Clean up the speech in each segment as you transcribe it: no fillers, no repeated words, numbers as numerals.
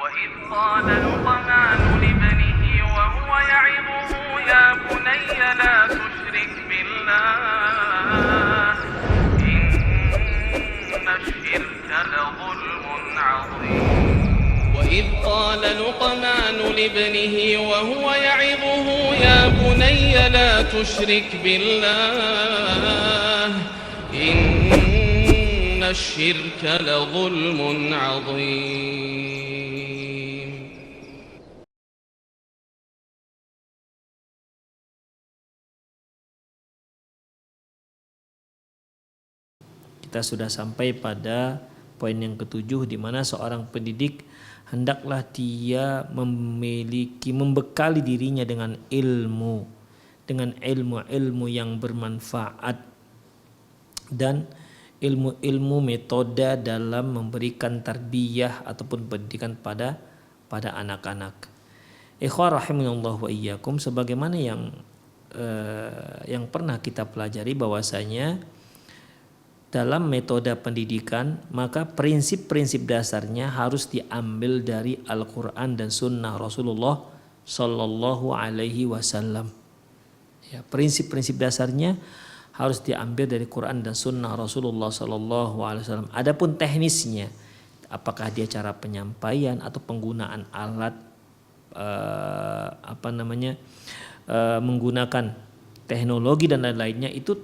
وإذ قال لقمان لابنه وهو يعظه يا بني لا تشرك بالله إن الشرك لظلم عظيم وإذ قال لقمان لابنه وهو يعظه يا بني لا تشرك بالله إن الشرك لظلم عظيم. Kita sudah sampai pada poin yang ketujuh, di mana seorang pendidik hendaklah dia membekali dirinya dengan ilmu yang bermanfaat dan ilmu metode dalam memberikan tarbiyah ataupun pendidikan pada anak-anak. Ikhwah rahimanallah wa iyyakum, sebagaimana yang pernah kita pelajari bahwasanya dalam metode pendidikan maka prinsip-prinsip dasarnya harus diambil dari Al-Quran dan Sunnah Rasulullah Sallallahu Alaihi Wasallam. Ya, prinsip-prinsip dasarnya harus diambil dari Quran dan Sunnah Rasulullah Sallallahu Alaihi Wasallam. Adapun teknisnya, apakah dia cara penyampaian atau penggunaan alat menggunakan teknologi dan lain-lainnya, itu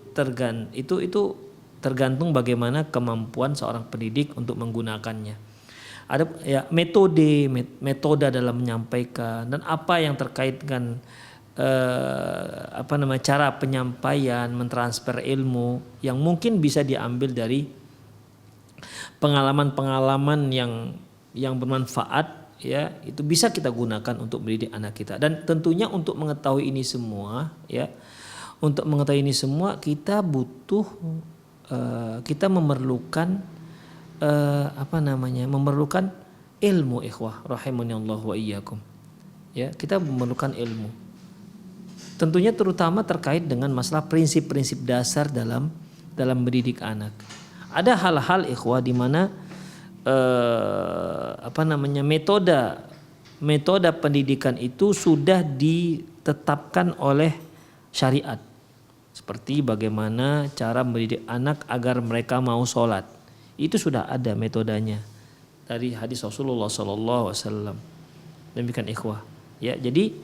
tergantung bagaimana kemampuan seorang pendidik untuk menggunakannya. Ada ya metode dalam menyampaikan dan apa yang terkait dengan cara penyampaian, mentransfer ilmu yang mungkin bisa diambil dari pengalaman-pengalaman yang bermanfaat, ya, itu bisa kita gunakan untuk mendidik anak kita. Dan tentunya untuk mengetahui ini semua, ya, kita butuh kita memerlukan memerlukan ilmu, ikhwah rahimanallah wa iyyakum. Ya, kita memerlukan ilmu. Tentunya terutama terkait dengan masalah prinsip-prinsip dasar dalam mendidik anak. Ada hal-hal, ikhwah, di mana metode pendidikan itu sudah ditetapkan oleh syariat. Seperti bagaimana cara mendidik anak agar mereka mau sholat. Itu sudah ada metodenya dari hadis Rasulullah SAW. Demikian, ikhwah. Ya, jadi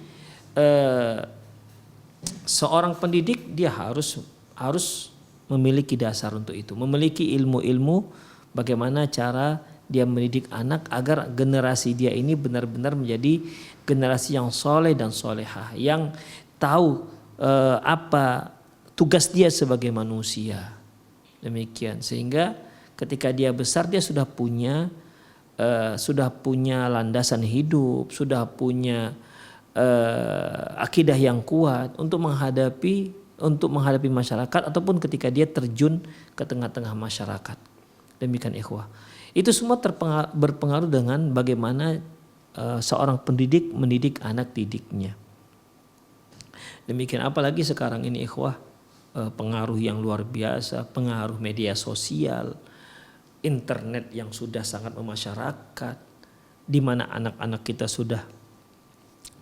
seorang pendidik dia harus memiliki dasar untuk itu, memiliki ilmu-ilmu bagaimana cara dia mendidik anak agar generasi dia ini benar-benar menjadi generasi yang soleh dan solehah, yang tahu apa tugas dia sebagai manusia. Demikian, sehingga ketika dia besar dia sudah punya landasan hidup, sudah punya akidah yang kuat untuk menghadapi masyarakat ataupun ketika dia terjun ke tengah-tengah masyarakat. Demikian, ikhwah. Itu semua berpengaruh dengan bagaimana seorang pendidik mendidik anak didiknya. Demikian, apalagi sekarang ini, ikhwah, pengaruh yang luar biasa, pengaruh media sosial, internet yang sudah sangat memasyarakat, di mana anak-anak kita sudah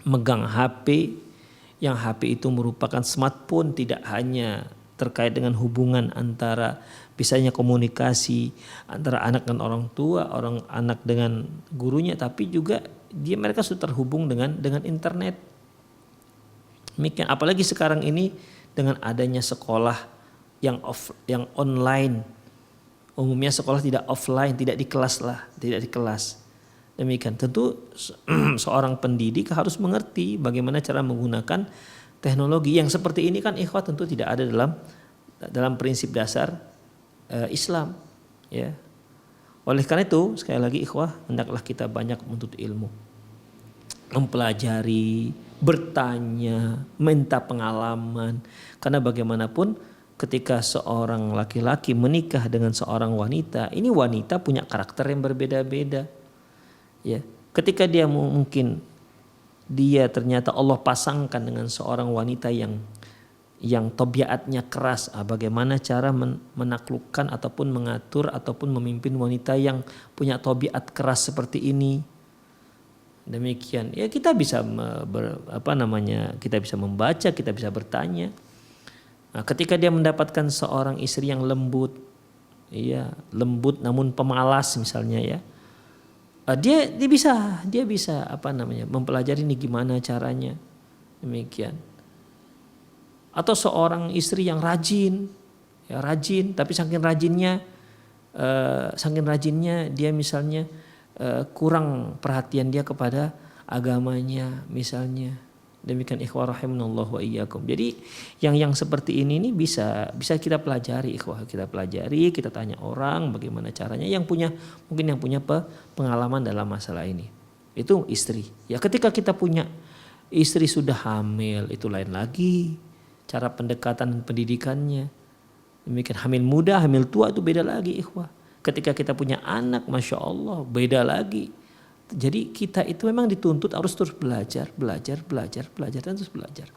megang HP, yang HP itu merupakan smartphone, tidak hanya terkait dengan hubungan antara misalnya komunikasi antara anak dan orang tua, anak dengan gurunya, tapi juga mereka sudah terhubung dengan internet. Demikian, apalagi sekarang ini dengan adanya sekolah yang online. Umumnya sekolah tidak offline, tidak di kelas. Demikian, tentu seorang pendidik harus mengerti bagaimana cara menggunakan teknologi yang seperti ini kan, ikhwah, tentu tidak ada dalam prinsip dasar Islam, ya. Oleh karena itu, sekali lagi, ikhwah, hendaklah kita banyak menuntut ilmu, mempelajari, bertanya, minta pengalaman. Karena bagaimanapun ketika seorang laki-laki menikah dengan seorang wanita, ini wanita punya karakter yang berbeda-beda. Ya, ketika dia mungkin ternyata Allah pasangkan dengan seorang wanita yang tabiatnya keras, bagaimana cara menaklukkan ataupun mengatur ataupun memimpin wanita yang punya tabiat keras seperti ini. Demikian. Ya kita bisa kita bisa membaca, kita bisa bertanya. Nah, ketika dia mendapatkan seorang istri yang lembut, ya, lembut namun pemalas misalnya ya. Dia bisa mempelajari ini gimana caranya. Demikian. Atau seorang istri yang rajin, ya rajin, tapi saking rajinnya dia misalnya kurang perhatian dia kepada agamanya misalnya. Demikian ikhwah rahimanallah wa iyyakum. Jadi yang seperti ini nih bisa kita pelajari ikhwah, kita pelajari, kita tanya orang bagaimana caranya yang punya pengalaman dalam masalah ini. Itu istri. Ya ketika kita punya istri sudah hamil itu lain lagi cara pendekatan dan pendidikannya. Demikian hamil muda, hamil tua itu beda lagi ikhwah. Ketika kita punya anak, Masya Allah, beda lagi. Jadi kita itu memang dituntut harus terus belajar dan terus belajar.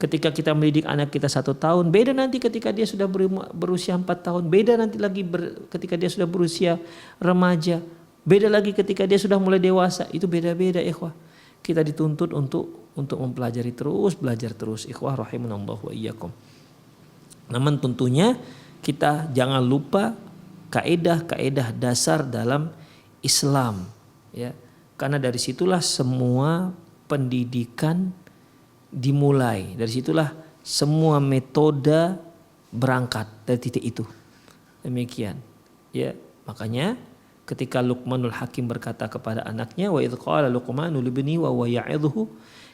Ketika kita mendidik anak kita 1 tahun, beda nanti ketika dia sudah berusia 4 tahun, beda nanti lagi ketika dia sudah berusia remaja, beda lagi ketika dia sudah mulai dewasa, itu beda-beda ikhwah. Kita dituntut untuk mempelajari terus, belajar terus ikhwah rahimanallah wa iyyakum. Namun tentunya kita jangan lupa kaedah-kaedah dasar dalam Islam, ya, karena dari situlah semua pendidikan dimulai, dari situlah semua metode berangkat dari titik itu. Demikian, ya, makanya ketika Luqmanul Hakim berkata kepada anaknya, wa idz qala Luqmanu libni wa ya'idhuhu,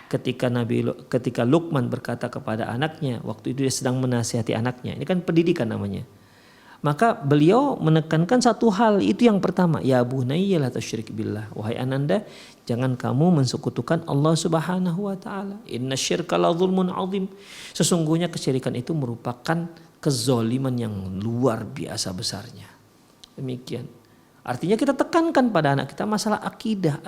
ketika Luqman berkata kepada anaknya, waktu itu dia sedang menasihati anaknya, ini kan pendidikan namanya. Maka beliau menekankan satu hal, itu yang pertama, ya bunayya la tusyrik billah, wahai ananda, jangan kamu mensekutukan Allah Subhanahu wa taala. Innasyirka la dzulmun adzim. Sesungguhnya kesyirikan itu merupakan kezaliman yang luar biasa besarnya. Demikian. Artinya kita tekankan pada anak kita masalah akidah.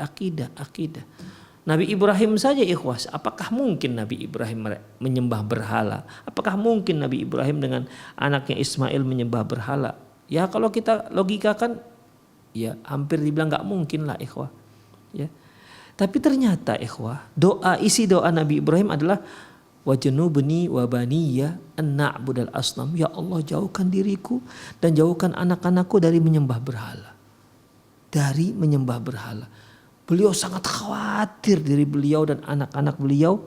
Nabi Ibrahim saja ikhwas, apakah mungkin Nabi Ibrahim menyembah berhala? Apakah mungkin Nabi Ibrahim dengan anaknya Ismail menyembah berhala? Ya kalau kita logikakan, ya hampir dibilang gak mungkin lah ikhwah. Ya. Tapi ternyata ikhwah, isi doa Nabi Ibrahim adalah wajnubni wa baniya an na'budal asnam. Ya Allah, jauhkan diriku dan jauhkan anak-anakku dari menyembah berhala. Beliau sangat khawatir diri beliau dan anak-anak beliau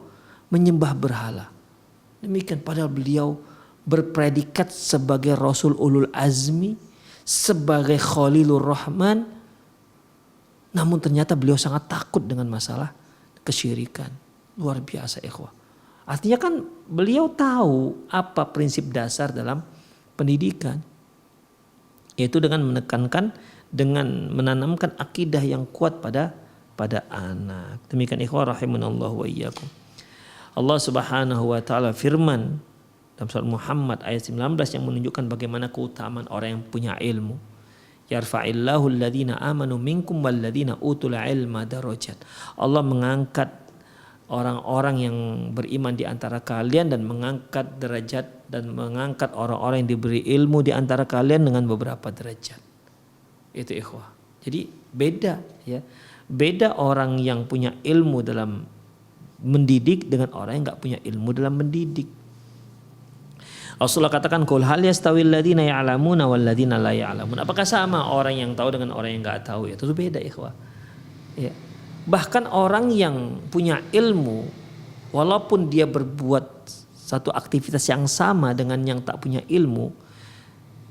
menyembah berhala. Demikian padahal beliau berpredikat sebagai Rasul Ulul Azmi, sebagai Khalilur Rahman. Namun ternyata beliau sangat takut dengan masalah kesyirikan. Luar biasa ikhwah. Artinya kan beliau tahu apa prinsip dasar dalam pendidikan. Yaitu dengan menanamkan akidah yang kuat pada anak. Demikian ikhwah rahimanallahu wa iyyakum. Allah Subhanahu wa taala firman dalam surat Muhammad ayat 19 yang menunjukkan bagaimana keutamaan orang yang punya ilmu. Yarfa'illahu alladhina amanu minkum walladzina utul ilma darajat. Allah mengangkat orang-orang yang beriman di antara kalian dan mengangkat derajat dan mengangkat orang-orang yang diberi ilmu di antara kalian dengan beberapa derajat. Itu ikhwah. Jadi beda ya. Beda orang yang punya ilmu dalam mendidik dengan orang yang enggak punya ilmu dalam mendidik. Rasulullah katakan qul hal yastawil ladzina ya'lamuna wal ladzina la ya'lamun. Apakah sama orang yang tahu dengan orang yang enggak tahu? Ya, tentu beda ikhwah. Ya. Bahkan orang yang punya ilmu walaupun dia berbuat satu aktivitas yang sama dengan yang tak punya ilmu,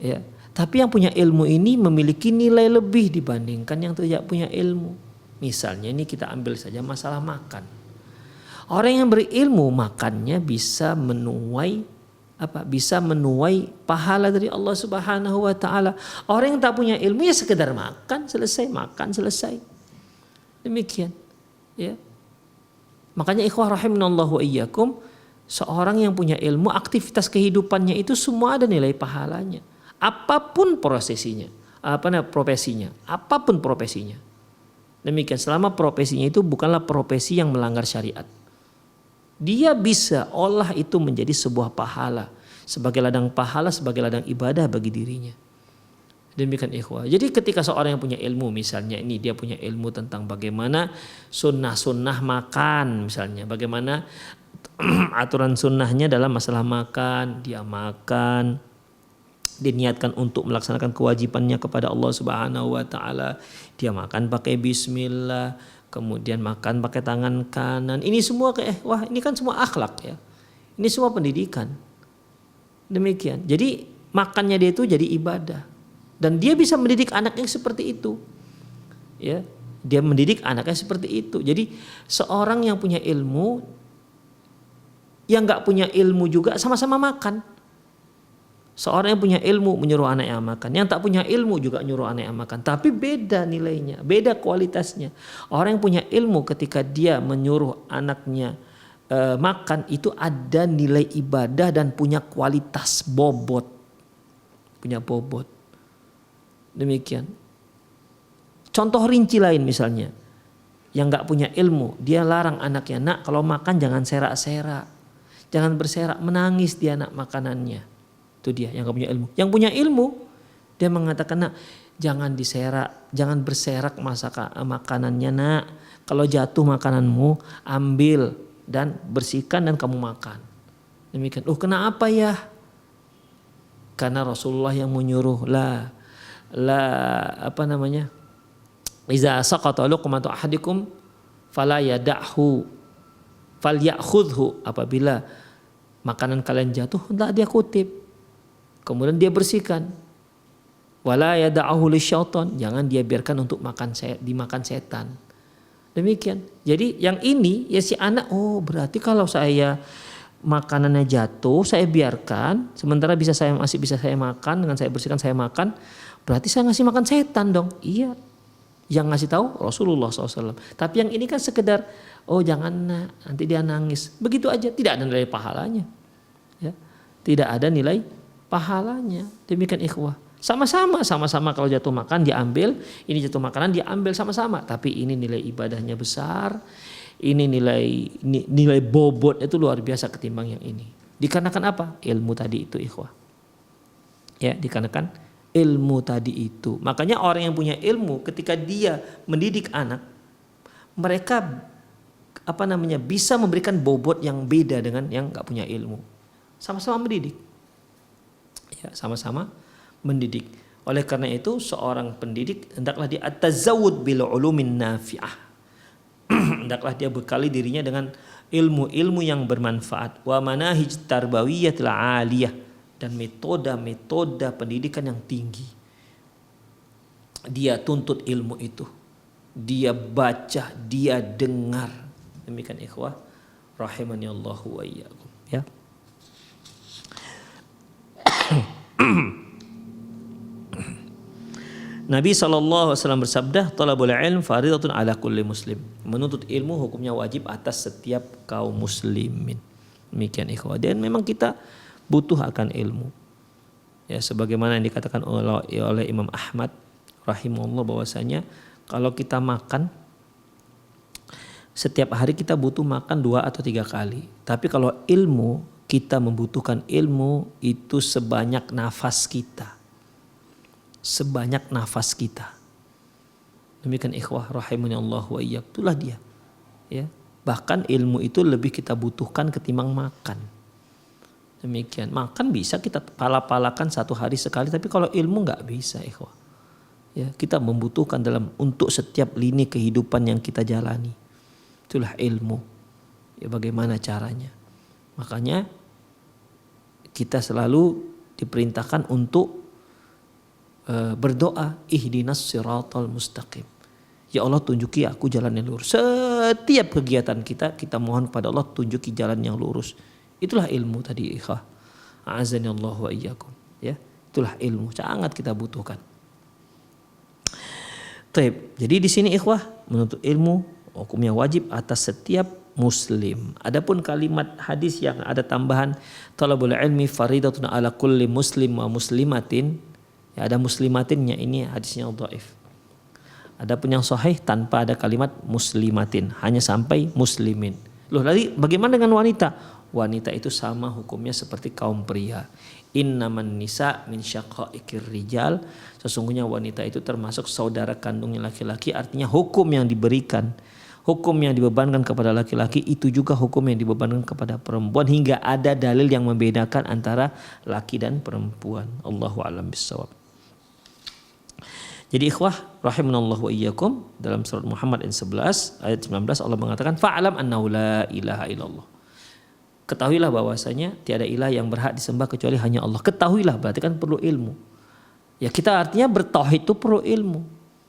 ya, tapi yang punya ilmu ini memiliki nilai lebih dibandingkan yang tidak punya ilmu. Misalnya ini kita ambil saja masalah makan. Orang yang berilmu makannya bisa menuai pahala dari Allah Subhanahu wa taala. Orang yang tak punya ilmu ya sekedar makan selesai. Demikian. Ya. Makanya ikhwah rahimanallahu wa iyyakum, seorang yang punya ilmu aktivitas kehidupannya itu semua ada nilai pahalanya. Apapun profesinya. Demikian selama profesinya itu bukanlah profesi yang melanggar syariat. Dia bisa olah itu menjadi sebuah pahala, sebagai ladang pahala, sebagai ladang ibadah bagi dirinya. Demikian ikhwah. Jadi ketika seorang yang punya ilmu, misalnya ini dia punya ilmu tentang bagaimana sunnah makan, misalnya bagaimana aturan sunnahnya dalam masalah makan, dia makan, diniatkan untuk melaksanakan kewajibannya kepada Allah Subhanahu wa taala, dia makan pakai bismillah, kemudian makan pakai tangan kanan. Ini semua wah ini kan semua akhlak ya. Ini semua pendidikan. Demikian. Jadi makannya dia itu jadi ibadah. Dan dia bisa mendidik anaknya seperti itu. Ya, dia mendidik anaknya seperti itu. Jadi seorang yang punya ilmu, yang nggak punya ilmu juga sama-sama makan. Seorang yang punya ilmu menyuruh anaknya makan, yang tak punya ilmu juga nyuruh anaknya makan. Tapi beda nilainya, beda kualitasnya. Orang yang punya ilmu ketika dia menyuruh anaknya makan itu ada nilai ibadah dan punya kualitas bobot, punya bobot. Demikian. Contoh rinci lain misalnya, yang nggak punya ilmu, dia larang anaknya, nak kalau makan jangan serak-serak, jangan berserak, menangis dia nak makanannya. Itu dia yang nggak punya ilmu. Yang punya ilmu, dia mengatakan, nak jangan diserak, jangan berserak makanannya nak. Kalau jatuh makananmu, ambil dan bersihkan dan kamu makan. Demikian. Kenapa ya? Karena Rasulullah yang menyuruh iza saqata luqmatu ahadikum fala yada'hu falyakhudhu, apabila makanan kalian jatuh hendak dia kutip kemudian dia bersihkan. Wala yada'hu lisyaitan, jangan dia biarkan untuk dimakan setan. Demikian. Jadi yang ini ya si anak, berarti kalau saya makanannya jatuh saya biarkan sementara masih bisa saya makan, dengan saya bersihkan saya makan, berarti saya ngasih makan setan dong. Iya, yang ngasih tahu Rasulullah SAW. Tapi yang ini kan sekedar jangan nanti dia nangis, begitu aja, tidak ada nilai pahalanya ya, tidak ada nilai pahalanya. Demikian ikhwah, sama-sama kalau jatuh makan diambil, ini jatuh makanan diambil sama-sama, tapi ini nilai ibadahnya besar, ini nilai bobot itu luar biasa ketimbang yang ini. Dikarenakan apa? Ilmu tadi itu ikhwah ya, dikarenakan ilmu tadi itu. Makanya orang yang punya ilmu ketika dia mendidik anak, mereka bisa memberikan bobot yang beda dengan yang nggak punya ilmu. Sama-sama mendidik. Ya, sama-sama mendidik. Oleh karena itu seorang pendidik hendaklah dia at-tazawwud bil ulumin nafi'ah. Hendaklah dia bekali dirinya dengan ilmu-ilmu yang bermanfaat. Wa manahij tarbawiyatil 'aliyah, dan metode pendidikan yang tinggi. Dia tuntut ilmu itu, dia baca, dia dengar. Demikian ikhwah rahimani Allah wa iyyakum ya. Nabi SAW bersabda, talabul ilm faridatun ala kulli muslim. Menuntut ilmu hukumnya wajib atas setiap kaum muslimin. Demikian ikhwah. Dan memang kita butuh akan ilmu. Ya, sebagaimana yang dikatakan oleh Imam Ahmad rahimahullah bahwasanya kalau kita makan setiap hari kita butuh makan 2 atau 3 kali. Tapi kalau ilmu, kita membutuhkan ilmu itu sebanyak nafas kita. Sebanyak nafas kita. Demikian ikhwah rahimani Allah wa iyyakum. Itulah dia. Ya. Bahkan ilmu itu lebih kita butuhkan ketimbang makan. Demikian. Makan bisa kita pala-palakan 1 hari sekali, tapi kalau ilmu nggak bisa ikhwah. Ya, kita membutuhkan untuk setiap lini kehidupan yang kita jalani. Itulah ilmu. Ya, bagaimana caranya? Makanya kita selalu diperintahkan untuk berdoa, ihdinas siratal mustaqim. Ya Allah, tunjuki aku jalan yang lurus. Setiap kegiatan kita mohon kepada Allah, tunjuki jalan yang lurus. Itulah ilmu tadi ikhwah. A'azani Allah wa iyyakum. Ya, itulah ilmu sangat kita butuhkan. Jadi di sini ikhwah, menuntut ilmu hukumnya wajib atas setiap muslim. Adapun kalimat hadis yang ada tambahan talabul ilmi faridatun ala kulli muslim wa muslimatin, ya ada muslimatinnya, ini hadisnya dhaif. Adapun yang sahih tanpa ada kalimat muslimatin, hanya sampai muslimin. Lalu bagaimana dengan wanita? Wanita itu sama hukumnya seperti kaum pria. Innaman nisa min syaqaiqir rijal. Sesungguhnya wanita itu termasuk saudara kandungnya laki-laki, artinya hukum yang diberikan, hukum yang dibebankan kepada laki-laki itu juga hukum yang dibebankan kepada perempuan, hingga ada dalil yang membedakan antara laki dan perempuan. Allahu a'lam bissawab. Jadi ikhwah rahimanallahu wa iyyakum, dalam surat Muhammad ayat 11 ayat 19 Allah mengatakan fa'alam annahu la ilaha illallah. Ketahuilah bahwasanya tiada ilah yang berhak disembah kecuali hanya Allah. Ketahuilah berarti kan perlu ilmu. Ya kita artinya bertauhid itu perlu ilmu.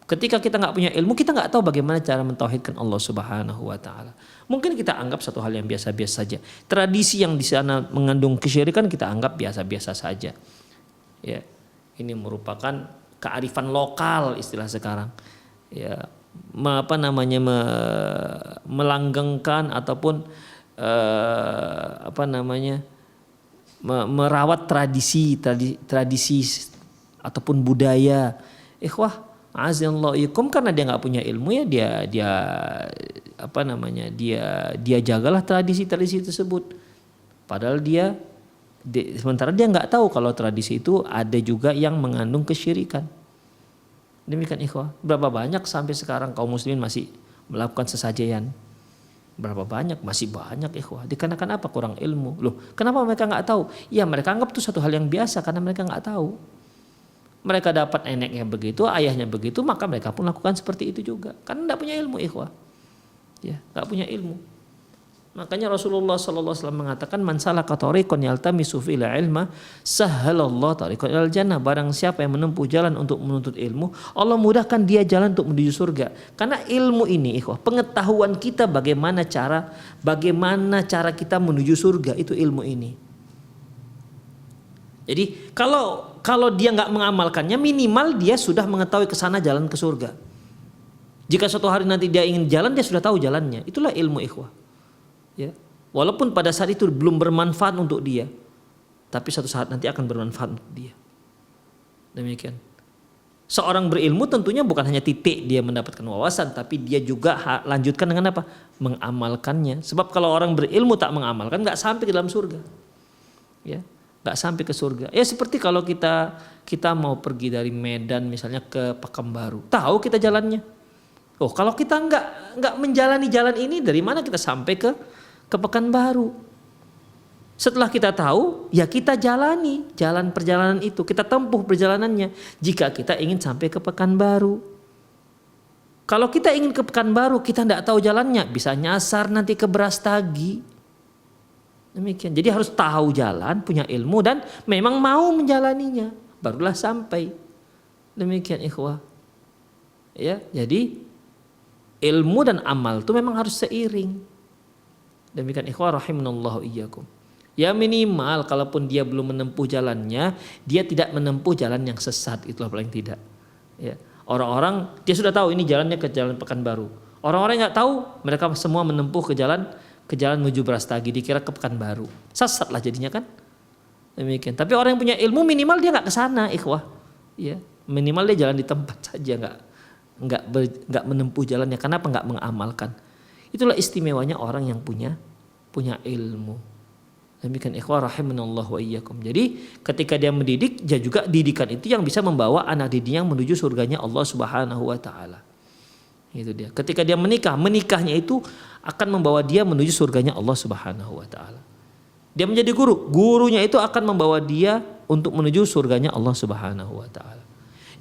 Ketika kita nggak punya ilmu, kita nggak tahu bagaimana cara mentauhidkan Allah Subhanahu wa taala. Mungkin kita anggap satu hal yang biasa-biasa saja. Tradisi yang di sana mengandung kesyirikan kita anggap biasa-biasa saja. Ya, ini merupakan kearifan lokal istilah sekarang. Ya, melanggengkan ataupun merawat tradisi ataupun budaya. Ikhwah, azanallahu karena dia nggak punya ilmu ya dia jagalah tradisi tersebut. Padahal sementara dia nggak tahu kalau tradisi itu ada juga yang mengandung kesyirikan. Demikian ikhwah. Berapa banyak sampai sekarang kaum muslimin masih melakukan sesajian? Berapa banyak? Masih banyak ikhwah. Dikarenakan apa? Kurang ilmu. Loh, kenapa mereka nggak tahu? Ya mereka anggap itu satu hal yang biasa karena mereka nggak tahu. Mereka dapat neneknya begitu, ayahnya begitu, maka mereka pun lakukan seperti itu juga. Karena tidak punya ilmu ikhwah. Ya, nggak punya ilmu. Makanya Rasulullah SAW mengatakan man salaka tariqan yaltamisu fihi ilma sahhalallahu tariqan ilal jannah. Barang siapa yang menempuh jalan untuk menuntut ilmu, Allah mudahkan dia jalan untuk menuju surga. Karena ilmu ini ikhwah, pengetahuan kita bagaimana cara kita menuju surga, itu ilmu ini. Jadi kalau dia nggak mengamalkannya, minimal dia sudah mengetahui ke sana jalan ke surga. Jika suatu hari nanti dia ingin jalan, dia sudah tahu jalannya. Itulah ilmu ikhwah. Ya, walaupun pada saat itu belum bermanfaat untuk dia, tapi suatu saat nanti akan bermanfaat untuk dia. Demikian. Seorang berilmu tentunya bukan hanya titik dia mendapatkan wawasan, tapi dia juga lanjutkan dengan apa? Mengamalkannya. Sebab kalau orang berilmu tak mengamalkan, nggak sampai ke dalam surga. Ya, nggak sampai ke surga. Ya seperti kalau kita mau pergi dari Medan misalnya ke Pekanbaru, tahu kita jalannya. Oh, kalau kita nggak menjalani jalan ini, dari mana kita sampai ke Pekanbaru? Setelah kita tahu, ya kita jalani jalan perjalanan itu, kita tempuh perjalanannya. Jika kita ingin sampai ke Pekanbaru, kalau kita ingin ke Pekanbaru, kita tidak tahu jalannya, bisa nyasar nanti ke Brastagi. Demikian. Jadi harus tahu jalan, punya ilmu dan memang mau menjalaninya, barulah sampai. Demikian ikhwah. Ya, jadi ilmu dan amal itu memang harus seiring. Demikian ikhwah rahimanallahu iyyakum. Ya minimal kalaupun dia belum menempuh jalannya, dia tidak menempuh jalan yang sesat, itulah paling tidak. Ya. Orang-orang dia sudah tahu ini jalannya ke jalan Pekanbaru. Orang-orang yang nggak tahu, mereka semua menempuh ke jalan menuju Brastagi, dikira ke Pekanbaru. Sesatlah jadinya kan. Demikian. Tapi orang yang punya ilmu minimal dia nggak ke sana ikhwah. Ya, minimal dia jalan di tempat saja, nggak menempuh jalannya. Kenapa nggak mengamalkan? Itulah istimewanya orang yang punya ilmu. Demikian ikhwah rahimanallahu wa iyyakum. Jadi ketika dia mendidik, dia juga didikan itu yang bisa membawa anak didiknya menuju surganya Allah Subhanahu wa taala. Itu dia. Ketika dia menikahnya itu akan membawa dia menuju surganya Allah Subhanahu wa taala. Dia menjadi gurunya itu akan membawa dia untuk menuju surganya Allah Subhanahu wa taala.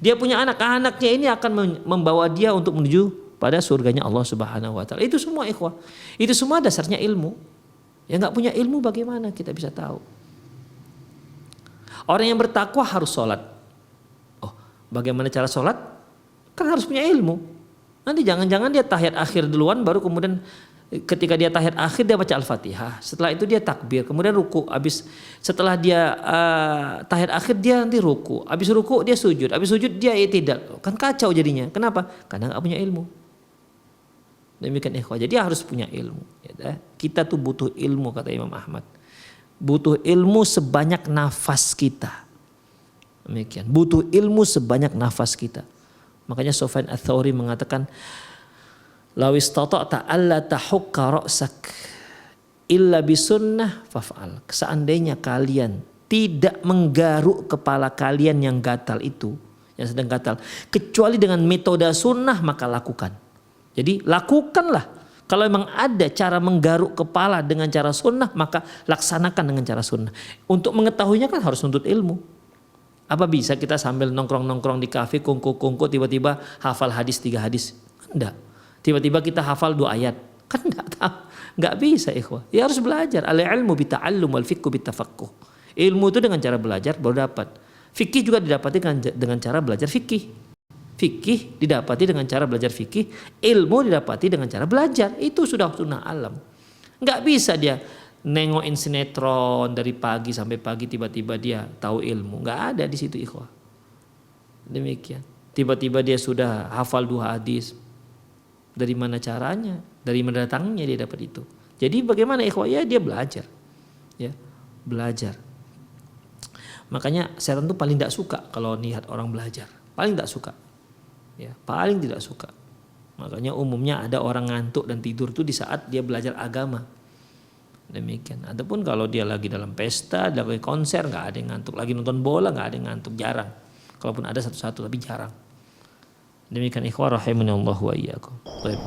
Dia punya anaknya ini akan membawa dia untuk menuju pada surganya Allah Subhanahu wa taala. Itu semua ikhwah. Itu semua dasarnya ilmu. Ya enggak punya ilmu bagaimana kita bisa tahu? Orang yang bertakwa harus sholat. Oh, bagaimana cara sholat? Kan harus punya ilmu. Nanti jangan-jangan dia tahiyat akhir duluan, baru kemudian ketika dia tahiyat akhir dia baca Al-Fatihah. Setelah itu dia takbir, kemudian ruku. Setelah dia tahiyat akhir dia nanti ruku. Habis ruku dia sujud. Habis sujud dia i'tidal. Kan kacau jadinya. Kenapa? Karena enggak punya ilmu. Demikian ikhwah. Jadi harus punya ilmu. Kita tuh butuh ilmu kata Imam Ahmad. Butuh ilmu sebanyak nafas kita. Demikian. Butuh ilmu sebanyak nafas kita. Makanya Sufyan Ats-Tsauri mengatakan, "Law istata'ta alla tahukka ra'sak illa bisunnah faf'al." Seandainya kalian tidak menggaruk kepala kalian yang gatal itu, yang sedang gatal, kecuali dengan metode sunnah, maka lakukan. Jadi lakukanlah. Kalau memang ada cara menggaruk kepala dengan cara sunnah, maka laksanakan dengan cara sunnah. Untuk mengetahuinya kan harus nuntut ilmu. Apa bisa kita sambil nongkrong-nongkrong di kafe, kongko-kongko, tiba-tiba hafal hadis 3 hadis? Enggak. Tiba-tiba kita hafal 2 ayat. Kan enggak bisa, ikhwah. Ya harus belajar. Al-ilmu bita'allum wal fiqhu bitafaqquh. Ilmu itu dengan cara belajar baru dapat. Fikih juga didapati dengan cara belajar fikih. Fikih didapati dengan cara belajar fikih, ilmu didapati dengan cara belajar. Itu sudah sunnah alam. Nggak bisa dia nengokin sinetron dari pagi sampai pagi tiba-tiba dia tahu ilmu. Nggak ada di situ, ikhwah. Demikian. Tiba-tiba dia sudah hafal 2 hadis. Dari mana caranya? Dari mana datangnya dia dapat itu? Jadi bagaimana, ikhwah? Ya dia belajar. Ya, belajar. Makanya setan tuh paling tidak suka kalau lihat orang belajar. Paling tidak suka. Ya, paling tidak suka. Makanya umumnya ada orang ngantuk dan tidur tuh di saat dia belajar agama. Demikian. Adapun kalau dia lagi dalam pesta, lagi konser, nggak ada yang ngantuk. Lagi nonton bola nggak ada yang ngantuk, jarang. Kalaupun ada satu-satu tapi jarang. Demikian ikhwah rahimani Allah wa iyyakum. Baik.